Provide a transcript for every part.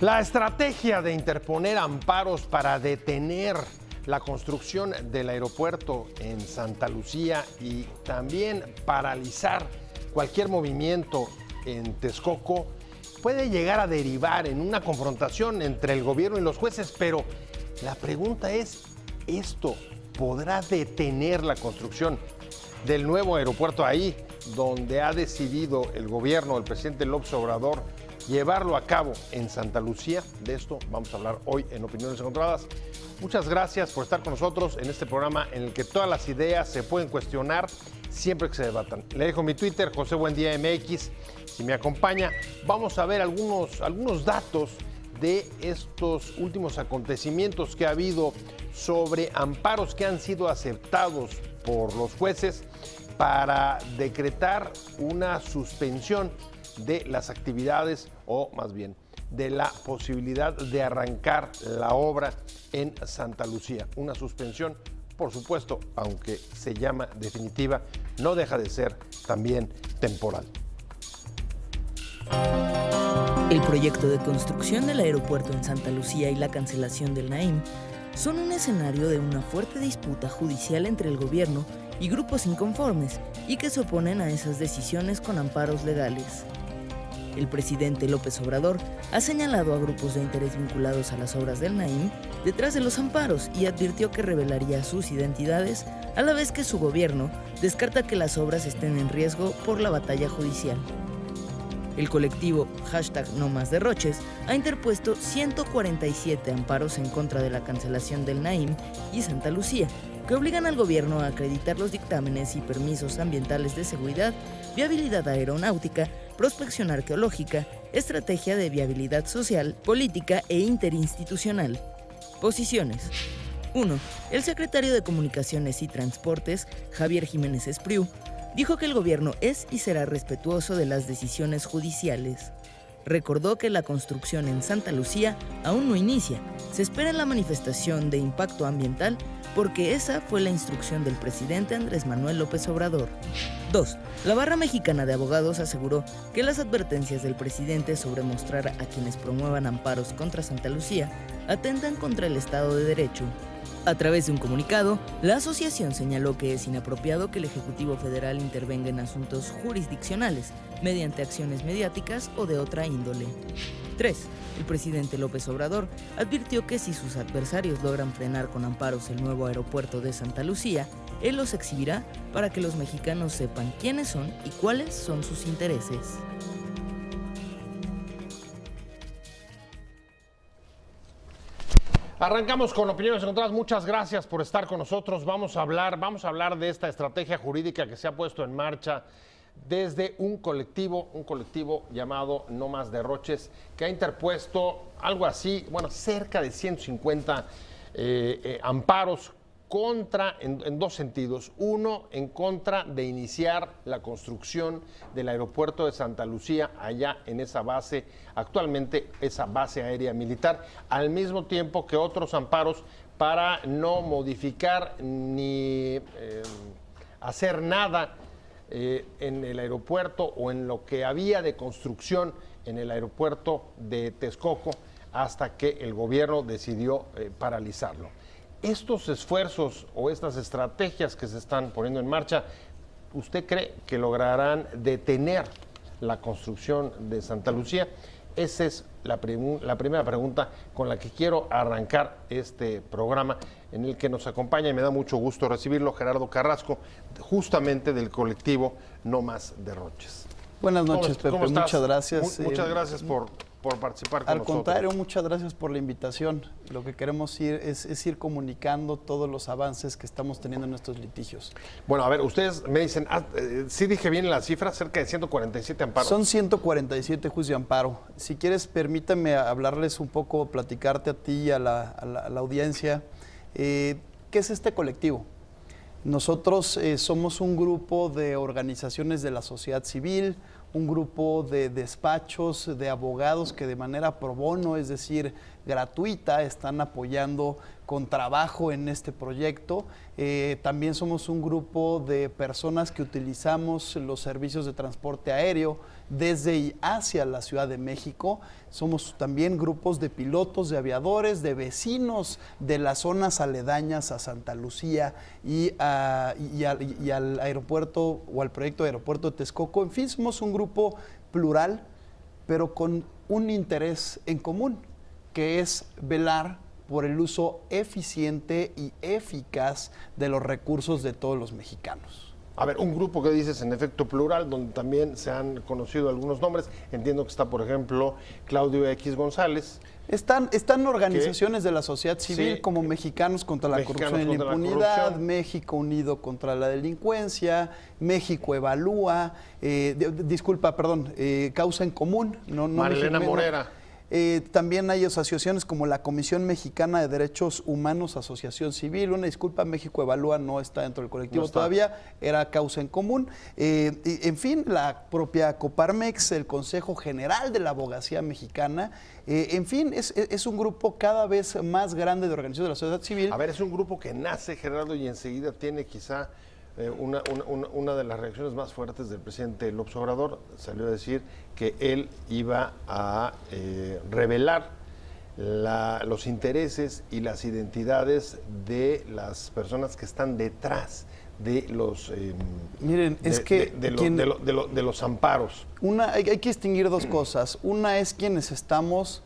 La estrategia de interponer amparos para detener la construcción del aeropuerto en Santa Lucía y también paralizar cualquier movimiento en Texcoco puede llegar a derivar en una confrontación entre el gobierno y los jueces, pero la pregunta es, ¿esto podrá detener la construcción del nuevo aeropuerto ahí, donde ha decidido el gobierno, el presidente López Obrador, llevarlo a cabo en Santa Lucía? De esto vamos a hablar hoy en Opiniones Encontradas. Muchas gracias por estar con nosotros en este programa en el que todas las ideas se pueden cuestionar siempre que se debatan. Le dejo mi Twitter, José Buendía MX. Si me acompaña, vamos a ver algunos datos de estos últimos acontecimientos que ha habido sobre amparos que han sido aceptados por los jueces para decretar una suspensión de las actividades, o más bien de la posibilidad de arrancar la obra en Santa Lucía. Una suspensión, por supuesto, aunque se llama definitiva, no deja de ser también temporal. El proyecto de construcción del aeropuerto en Santa Lucía y la cancelación del Naim son un escenario de una fuerte disputa judicial entre el gobierno y grupos inconformes y que se oponen a esas decisiones con amparos legales. El presidente López Obrador ha señalado a grupos de interés vinculados a las obras del Naim detrás de los amparos y advirtió que revelaría sus identidades, a la vez que su gobierno descarta que las obras estén en riesgo por la batalla judicial. El colectivo #NoMásDerroches ha interpuesto 147 amparos en contra de la cancelación del Naim y Santa Lucía, que obligan al gobierno a acreditar los dictámenes y permisos ambientales de seguridad, viabilidad aeronáutica, prospección arqueológica, estrategia de viabilidad social, política e interinstitucional. Posiciones. 1. El secretario de Comunicaciones y Transportes, Javier Jiménez Espriu, dijo que el gobierno es y será respetuoso de las decisiones judiciales. Recordó que la construcción en Santa Lucía aún no inicia. Se espera la manifestación de impacto ambiental porque esa fue la instrucción del presidente Andrés Manuel López Obrador. 2. La Barra Mexicana de Abogados aseguró que las advertencias del presidente sobre mostrar a quienes promuevan amparos contra Santa Lucía atentan contra el Estado de Derecho. A través de un comunicado, la asociación señaló que es inapropiado que el Ejecutivo Federal intervenga en asuntos jurisdiccionales mediante acciones mediáticas o de otra índole. 3. El presidente López Obrador advirtió que si sus adversarios logran frenar con amparos el nuevo aeropuerto de Santa Lucía, él los exhibirá para que los mexicanos sepan quiénes son y cuáles son sus intereses. Arrancamos con Opiniones Encontradas. Muchas gracias por estar con nosotros. Vamos a hablar de esta estrategia jurídica que se ha puesto en marcha desde un colectivo llamado No Más Derroches, que ha interpuesto algo así, cerca de 150 amparos en dos sentidos. Uno, en contra de iniciar la construcción del aeropuerto de Santa Lucía, allá en esa base, actualmente esa base aérea militar, al mismo tiempo que otros amparos para no modificar ni hacer nada en el aeropuerto o en lo que había de construcción en el aeropuerto de Texcoco hasta que el gobierno decidió paralizarlo. Estos esfuerzos o estas estrategias que se están poniendo en marcha, ¿usted cree que lograrán detener la construcción de Santa Lucía? Esa es la primera pregunta con la que quiero arrancar este programa, en el que nos acompaña, y me da mucho gusto recibirlo, Gerardo Carrasco, justamente del colectivo No Más Derroches. Buenas noches, Pepe. ¿Cómo estás? Muchas gracias. Muchas gracias por participar con nosotros. Al contrario, muchas gracias por la invitación. Lo que queremos es ir comunicando todos los avances que estamos teniendo en estos litigios. Bueno, a ver, ustedes me dicen, ¿sí dije bien la cifra? Cerca de 147 amparos. Son 147 juicios de amparo. Si quieres, permítame hablarles un poco, platicarte a ti y a la audiencia. ¿Qué es este colectivo? Nosotros somos un grupo de organizaciones de la sociedad civil, un grupo de despachos de abogados que de manera pro bono, es decir, gratuita, están apoyando con trabajo en este proyecto. También somos un grupo de personas que utilizamos los servicios de transporte aéreo desde y hacia la Ciudad de México. Somos también grupos de pilotos, de aviadores, de vecinos de las zonas aledañas a Santa Lucía y al aeropuerto o al proyecto de aeropuerto de Texcoco. En fin, somos un grupo plural, pero con un interés en común, que es velar por el uso eficiente y eficaz de los recursos de todos los mexicanos. A ver, un grupo que dices en efecto plural, donde también se han conocido algunos nombres. Entiendo que está, por ejemplo, Claudio X González. Están organizaciones de la sociedad civil, sí, como Mexicanos contra la Corrupción y la Impunidad, México Unido contra la Delincuencia, México Evalúa, Causa en Común. Marilena Morera. También hay asociaciones como la Comisión Mexicana de Derechos Humanos, Asociación Civil. Una disculpa, México Evalúa no está dentro del colectivo todavía, era Causa en Común. En fin, la propia Coparmex, el Consejo General de la Abogacía Mexicana. En fin, es un grupo cada vez más grande de organizaciones de la sociedad civil. A ver, es un grupo que nace, Gerardo, y enseguida tiene quizá una de las reacciones más fuertes del presidente López Obrador. Salió a decir que él iba a revelar los intereses y las identidades de las personas que están detrás de los de los amparos. Hay que distinguir dos cosas. Una es quienes estamos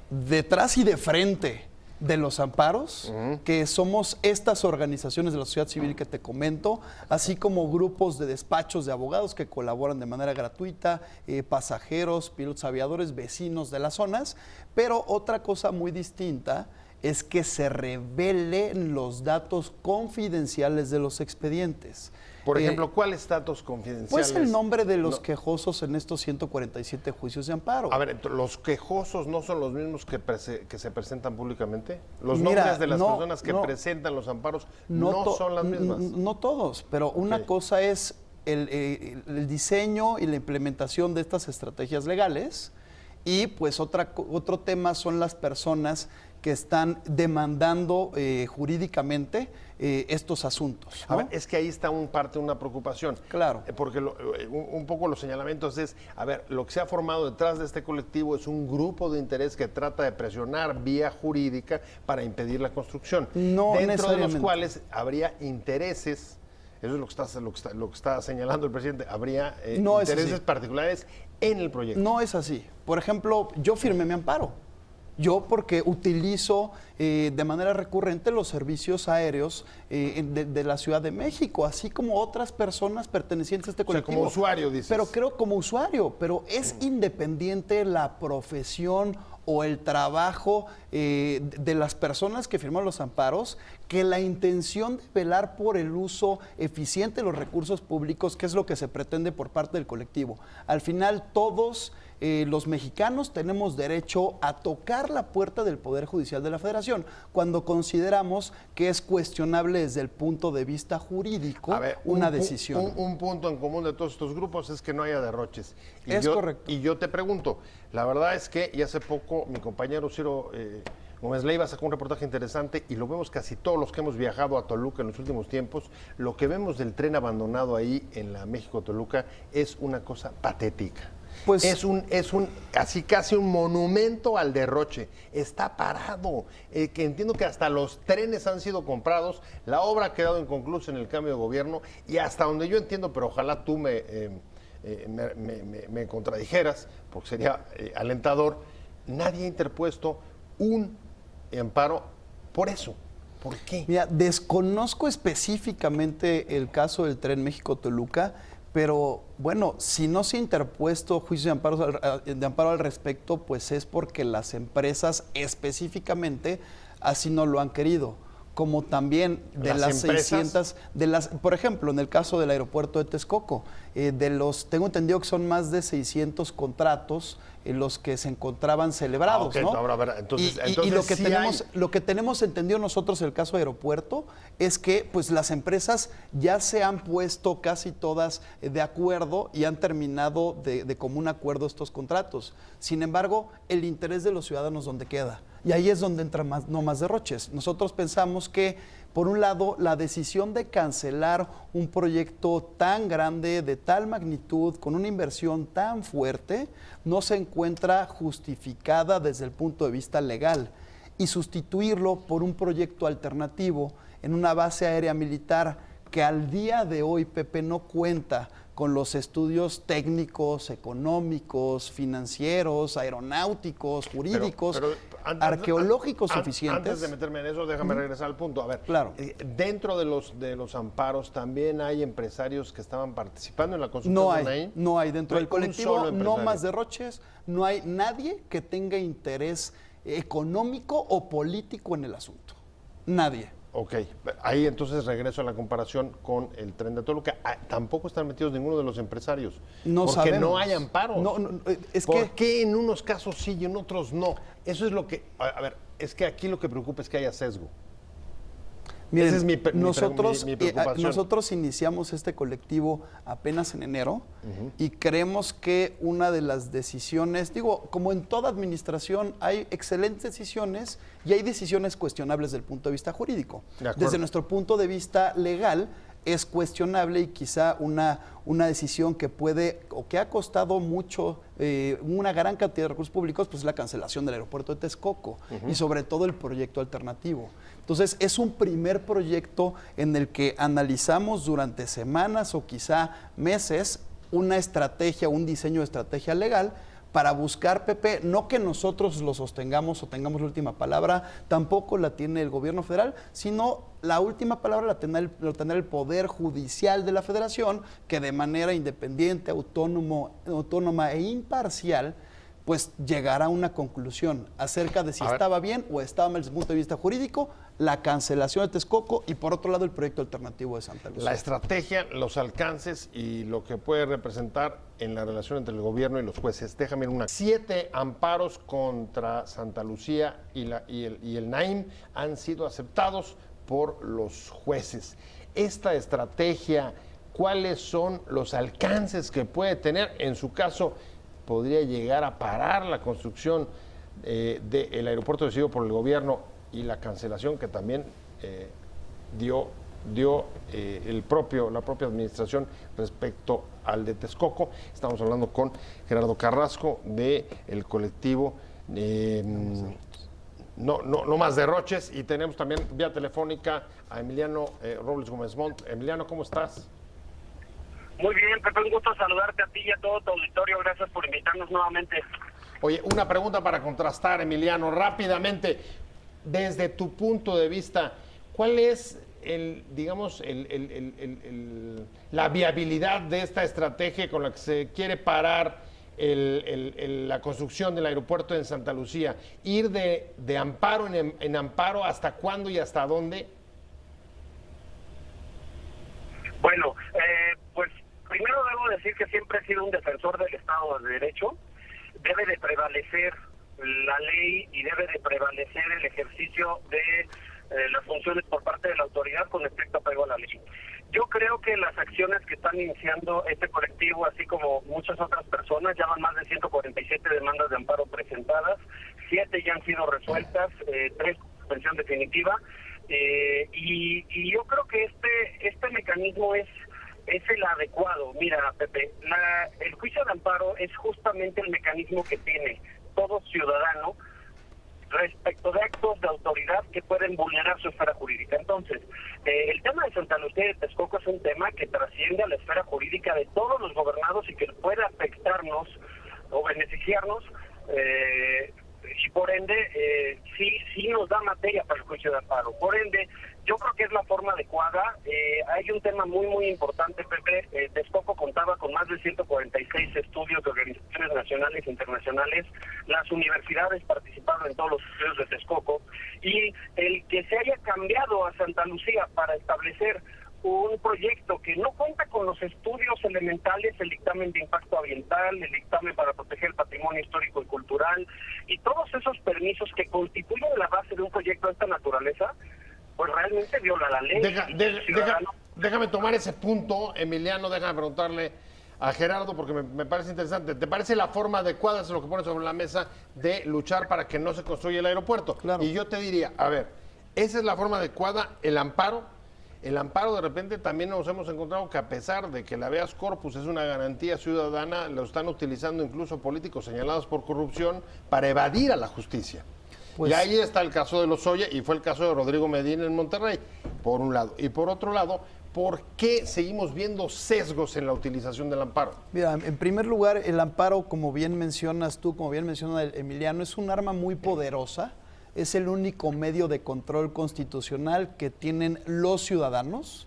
detrás y de frente de los amparos, que somos estas organizaciones de la sociedad civil que te comento, así como grupos de despachos de abogados que colaboran de manera gratuita, pasajeros, pilotos aviadores, vecinos de las zonas. Pero otra cosa muy distinta es que se revelen los datos confidenciales de los expedientes. Por ejemplo, ¿cuáles datos confidenciales? Pues el nombre de los quejosos en estos 147 juicios de amparo. A ver, ¿los quejosos no son los mismos que se presentan públicamente? ¿Los nombres de las personas que presentan los amparos no son las mismas? No todos, pero una cosa es el diseño y la implementación de estas estrategias legales, y pues otro tema son las personas que están demandando jurídicamente estos asuntos, ¿no? A ver, es que ahí está una preocupación. Claro. Porque un poco los señalamientos es, a ver, lo que se ha formado detrás de este colectivo es un grupo de interés que trata de presionar vía jurídica para impedir la construcción. No dentro de los cuales habría intereses, eso es lo que está señalando el presidente, habría intereses particulares en el proyecto. No es así. Por ejemplo, yo firmé mi amparo. Yo porque utilizo de manera recurrente los servicios aéreos de la Ciudad de México, así como otras personas pertenecientes a este colectivo. O sea, como usuario, dices. Pero creo como usuario, pero es independiente la profesión o el trabajo de las personas que firman los amparos, que la intención de velar por el uso eficiente de los recursos públicos, que es lo que se pretende por parte del colectivo. Al final, todos los mexicanos tenemos derecho a tocar la puerta del Poder Judicial de la Federación cuando consideramos que es cuestionable desde el punto de vista jurídico una decisión. Un punto en común de todos estos grupos es que no haya derroches. Es correcto. Y yo te pregunto, la verdad es que, y hace poco mi compañero Ciro Gómez Leiva sacó un reportaje interesante, y lo vemos casi todos los que hemos viajado a Toluca en los últimos tiempos. Lo que vemos del tren abandonado ahí en la México-Toluca es una cosa patética. Pues es así casi un monumento al derroche. Está parado. Que entiendo que hasta los trenes han sido comprados. La obra ha quedado inconclusa en el cambio de gobierno, y hasta donde yo entiendo, pero ojalá tú me contradijeras, porque sería alentador, nadie ha interpuesto un amparo por eso. ¿Por qué? Mira, desconozco específicamente el caso del tren México-Toluca, pero bueno, si no se ha interpuesto juicio de amparo al respecto, pues es porque las empresas específicamente así no lo han querido. Como también de las 600, por ejemplo, en el caso del aeropuerto de Texcoco, tengo entendido que son más de 600 contratos los que se encontraban celebrados, ok, ¿no? ahora, a ver, entonces Lo que tenemos entendido nosotros en el caso de aeropuerto es que pues las empresas ya se han puesto casi todas de acuerdo y han terminado de común acuerdo estos contratos. Sin embargo, el interés de los ciudadanos ¿dónde queda? Y ahí es donde entra no más derroches. Nosotros pensamos que, por un lado, la decisión de cancelar un proyecto tan grande, de tal magnitud, con una inversión tan fuerte, no se encuentra justificada desde el punto de vista legal. Y sustituirlo por un proyecto alternativo en una base aérea militar que al día de hoy, Pepe, no cuenta con los estudios técnicos, económicos, financieros, aeronáuticos, jurídicos, arqueológicos suficientes. Antes de meterme en eso, déjame regresar al punto. A ver, claro. Dentro de los amparos, ¿también hay empresarios que estaban participando en la construcción? No hay. Dentro del colectivo, no más de derroches, no hay nadie que tenga interés económico o político en el asunto. Nadie. Ok, ahí entonces regreso a la comparación con el Tren de Toluca. Tampoco están metidos ninguno de los empresarios. No porque sabemos. No hay amparos. ¿Por qué? qué en unos casos sí y en otros no? Eso es lo que... A ver, es que aquí lo que preocupa es que haya sesgo. Miren, Esa es mi preocupación. preocupación. Nosotros iniciamos este colectivo apenas en enero y creemos que una de las decisiones, como en toda administración, hay excelentes decisiones y hay decisiones cuestionables desde el punto de vista jurídico. Desde nuestro punto de vista legal, es cuestionable y quizá una decisión que puede o que ha costado mucho, una gran cantidad de recursos públicos, pues la cancelación del aeropuerto de Texcoco y sobre todo el proyecto alternativo. Entonces, es un primer proyecto en el que analizamos durante semanas o quizá meses una estrategia, un diseño de estrategia legal para buscar, Pepe, no que nosotros lo sostengamos o tengamos la última palabra, tampoco la tiene el gobierno federal, sino la última palabra la tendrá el Poder Judicial de la Federación, que de manera independiente, autónoma e imparcial, pues llegará a una conclusión acerca de si estaba bien o estaba mal desde el punto de vista jurídico la cancelación de Texcoco y por otro lado el proyecto alternativo de Santa Lucía. La estrategia, los alcances y lo que puede representar en la relación entre el gobierno y los jueces. Déjame 7 amparos contra Santa Lucía y el Naim han sido aceptados por los jueces. Esta estrategia, ¿cuáles son los alcances que puede tener? En su caso, podría llegar a parar la construcción del aeropuerto decidido por el gobierno y la cancelación que también dio la propia administración respecto al de Texcoco. Estamos hablando con Gerardo Carrasco del colectivo No Más Derroches, y tenemos también vía telefónica a Emiliano Robles Gómez Montt. Emiliano, ¿cómo estás? Muy bien, Pepe, un gusto saludarte a ti y a todo tu auditorio. Gracias por invitarnos nuevamente. Oye, una pregunta para contrastar, Emiliano, rápidamente. Desde tu punto de vista, ¿cuál es la viabilidad de esta estrategia con la que se quiere parar la construcción del aeropuerto en Santa Lucía? ¿Ir de amparo en amparo hasta cuándo y hasta dónde? Bueno, pues primero debo decir que siempre he sido un defensor del Estado de Derecho. Debe de prevalecer la ley y debe de prevalecer el ejercicio de las funciones por parte de la autoridad con estricto apego a la ley. Yo creo que las acciones que están iniciando este colectivo, así como muchas otras personas, ya van más de 147 demandas de amparo presentadas, 7 ya han sido resueltas, 3 con suspensión definitiva, y yo creo que este mecanismo es el adecuado. Mira, Pepe, el juicio de amparo es justamente el mecanismo que tiene todo ciudadano respecto de actos de autoridad que pueden vulnerar su esfera jurídica. Entonces, el tema de Santa Lucía y de Texcoco es un tema que trasciende a la esfera jurídica de todos los gobernados y que puede afectarnos o beneficiarnos, y por ende, sí nos da materia para el juicio de amparo. Por ende, yo creo que es la forma adecuada. Hay un tema muy, muy importante, Pepe. Texcoco contaba con más de 146 estudios de organizaciones nacionales e internacionales. Las universidades participaron en todos los estudios de Texcoco. Y el que se haya cambiado a Santa Lucía para establecer un proyecto que no cuenta con los estudios elementales, el dictamen de impacto ambiental, el dictamen para proteger el patrimonio histórico y cultural, y todos esos permisos que constituyen la base de un proyecto de esta naturaleza, pues realmente viola la ley. Déjame tomar ese punto, Emiliano, déjame preguntarle a Gerardo, porque me parece interesante. ¿Te parece la forma adecuada, es lo que pone sobre la mesa, de luchar para que no se construya el aeropuerto? Claro. Y yo te diría, a ver, esa es la forma adecuada, el amparo. El amparo, de repente también nos hemos encontrado que, a pesar de que el habeas corpus es una garantía ciudadana, lo están utilizando incluso políticos señalados por corrupción para evadir a la justicia. Pues, y ahí está el caso de Lozoya, y fue el caso de Rodrigo Medina en Monterrey, por un lado. Y por otro lado, ¿por qué seguimos viendo sesgos en la utilización del amparo? Mira, en primer lugar, el amparo, como bien mencionas tú, como bien menciona Emiliano, es un arma muy poderosa. Es el único medio de control constitucional que tienen los ciudadanos.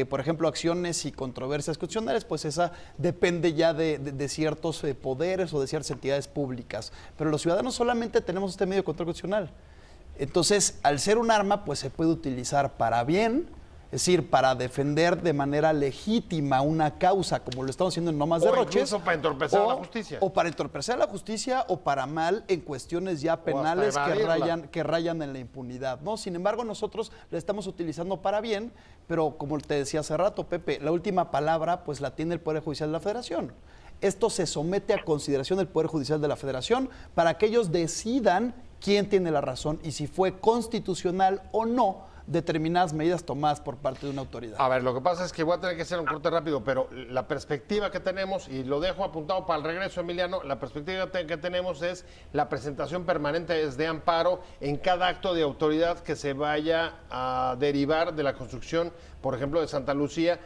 Por ejemplo, acciones y controversias constitucionales, pues esa depende ya de ciertos poderes o de ciertas entidades públicas. Pero los ciudadanos solamente tenemos este medio de control constitucional. Entonces, al ser un arma, pues se puede utilizar para bien, es decir, para defender de manera legítima una causa, como lo estamos haciendo en No Más Derroches. Incluso para entorpecer a la justicia. O para entorpecer a la justicia, o para mal en cuestiones ya penales que rayan en la impunidad, ¿no? Sin embargo, nosotros la estamos utilizando para bien, pero como te decía hace rato, Pepe, la última palabra pues la tiene el Poder Judicial de la Federación. Esto se somete a consideración del Poder Judicial de la Federación para que ellos decidan quién tiene la razón y si fue constitucional o no determinadas medidas tomadas por parte de una autoridad. A ver, lo que pasa es que voy a tener que hacer un corte rápido, pero la perspectiva que tenemos, y lo dejo apuntado para el regreso, Emiliano, la perspectiva que tenemos es la presentación permanente de amparo en cada acto de autoridad que se vaya a derivar de la construcción, por ejemplo, de Santa Lucía,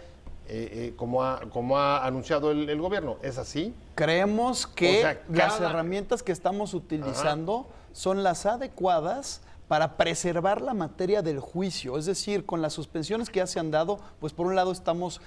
como ha anunciado el gobierno. ¿Es así? Creemos que, o sea, las herramientas que estamos utilizando son las adecuadas para preservar la materia del juicio. Es decir, con las suspensiones que ya se han dado, pues por un lado estamos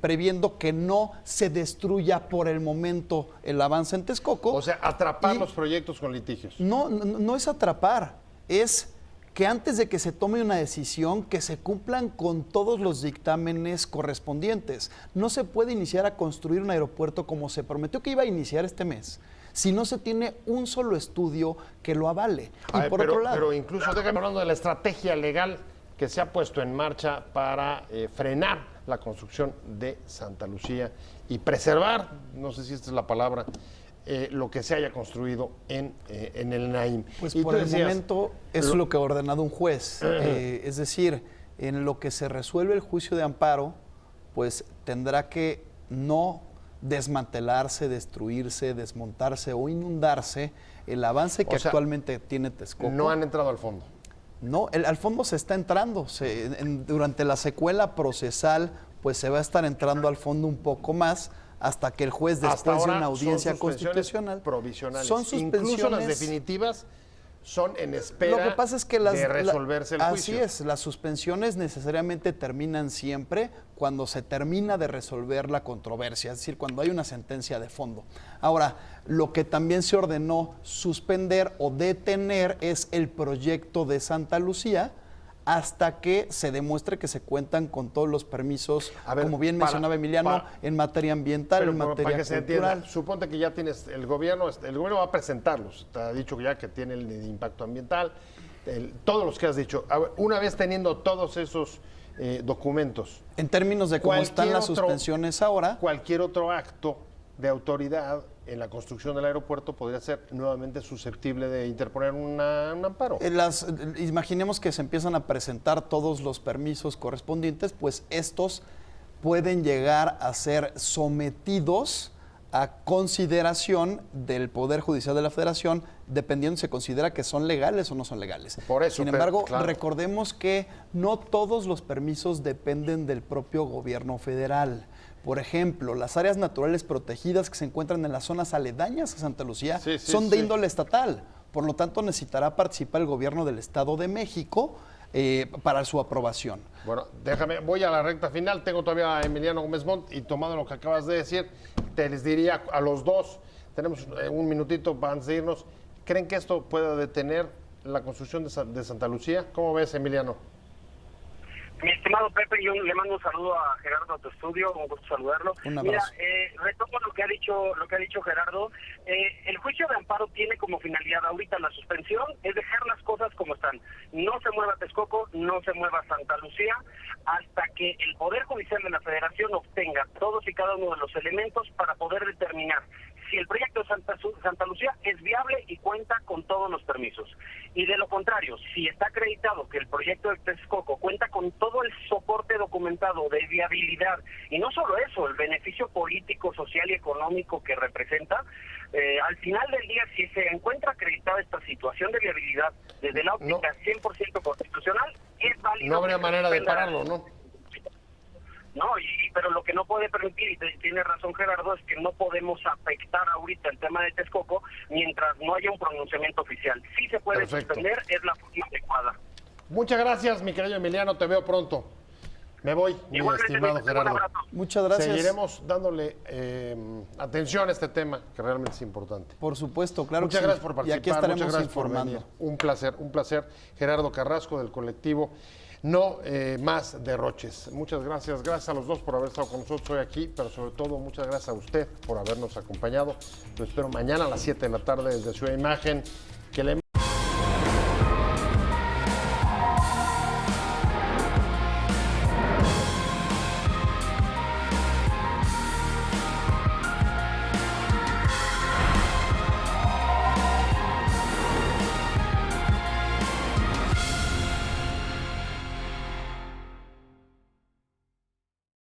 previendo que no se destruya por el momento el avance en Texcoco. O sea, atrapar los proyectos con litigios. No es atrapar, es que antes de que se tome una decisión, que se cumplan con todos los dictámenes correspondientes. No se puede iniciar a construir un aeropuerto como se prometió que iba a iniciar este mes, si no se tiene un solo estudio que lo avale. Y por otro lado, pero incluso, déjame hablando de la estrategia legal que se ha puesto en marcha para frenar la construcción de Santa Lucía y preservar, no sé si esta es la palabra, lo que se haya construido en el Naim. Pues y por el momento es lo que ha ordenado un juez. Es decir, en lo que se resuelve el juicio de amparo, pues tendrá que no desmantelarse, destruirse, desmontarse o inundarse el avance que actualmente tiene Texcoco. No han entrado al fondo. No, al fondo se está entrando. Durante la secuela procesal, pues se va a estar entrando al fondo un poco más hasta que el juez, después de una audiencia constitucional, provisionales. Son suspensiones. Incluso las definitivas son en espera Lo que pasa es que de resolverse el juicio. Así es, las suspensiones necesariamente terminan siempre cuando se termina de resolver la controversia, es decir, cuando hay una sentencia de fondo. Ahora, lo que también se ordenó suspender o detener es el proyecto de Santa Lucía, hasta que se demuestre que se cuentan con todos los permisos, como bien mencionaba Emiliano, en materia ambiental, en materia para que se cultural. entienda, suponte que ya tienes, el gobierno va a presentarlos, te ha dicho ya que tiene el de impacto ambiental, todos los que has dicho. A ver, una vez teniendo todos esos documentos. En términos de cómo están las suspensiones ahora. Cualquier otro acto de autoridad en la construcción del aeropuerto podría ser nuevamente susceptible de interponer un amparo. Imaginemos que se empiezan a presentar todos los permisos correspondientes, pues estos pueden llegar a ser sometidos a consideración del Poder Judicial de la Federación, dependiendo si se considera que son legales o no son legales. Por eso, sin embargo, claro, recordemos que no todos los permisos dependen del propio gobierno federal. Por ejemplo, las áreas naturales protegidas que se encuentran en las zonas aledañas a Santa Lucía son de índole estatal. Por lo tanto, necesitará participar el gobierno del Estado de México para su aprobación. Bueno, voy a la recta final. Tengo todavía a Emiliano Gómez Montt y tomado lo que acabas de decir, te les diría a los dos, tenemos un minutito para antes de irnos. ¿Creen que esto pueda detener la construcción de Santa Lucía? ¿Cómo ves, Emiliano? Mi estimado Pepe, yo le mando un saludo a Gerardo a tu estudio, un gusto saludarlo. Un abrazo. Mira, retomo lo que ha dicho Gerardo. El juicio de amparo tiene como finalidad ahorita la suspensión, es dejar las cosas como están. No se mueva Texcoco, no se mueva Santa Lucía, hasta que el Poder Judicial de la Federación obtenga todos y cada uno de los elementos para poder determinar si el proyecto de Santa Lucía es viable y cuenta con todos los permisos. Y de lo contrario, si está acreditado que el proyecto de Texcoco cuenta con todo el soporte documentado de viabilidad, y no solo eso, el beneficio político, social y económico que representa, al final del día, si se encuentra acreditada esta situación de viabilidad desde la óptica 100% constitucional, es válido. No habría manera de pararlo, ¿no? No, pero lo que no puede permitir, y tiene razón Gerardo, es que no podemos afectar ahorita el tema de Texcoco mientras no haya un pronunciamiento oficial. Sí se puede suspender, es la forma adecuada. Muchas gracias, mi querido Emiliano, te veo pronto. Me voy, mi estimado Gerardo. Muchas gracias. Seguiremos dándole atención a este tema, que realmente es importante. Por supuesto, claro. Muchas gracias por participar. Y aquí estaremos muchas gracias informando. por venir. Un placer. Gerardo Carrasco, del colectivo No Más Derroches. Muchas gracias. Gracias a los dos por haber estado con nosotros hoy aquí, pero sobre todo muchas gracias a usted por habernos acompañado. Lo espero mañana a las 7 de la tarde desde Ciudad Imagen. Que le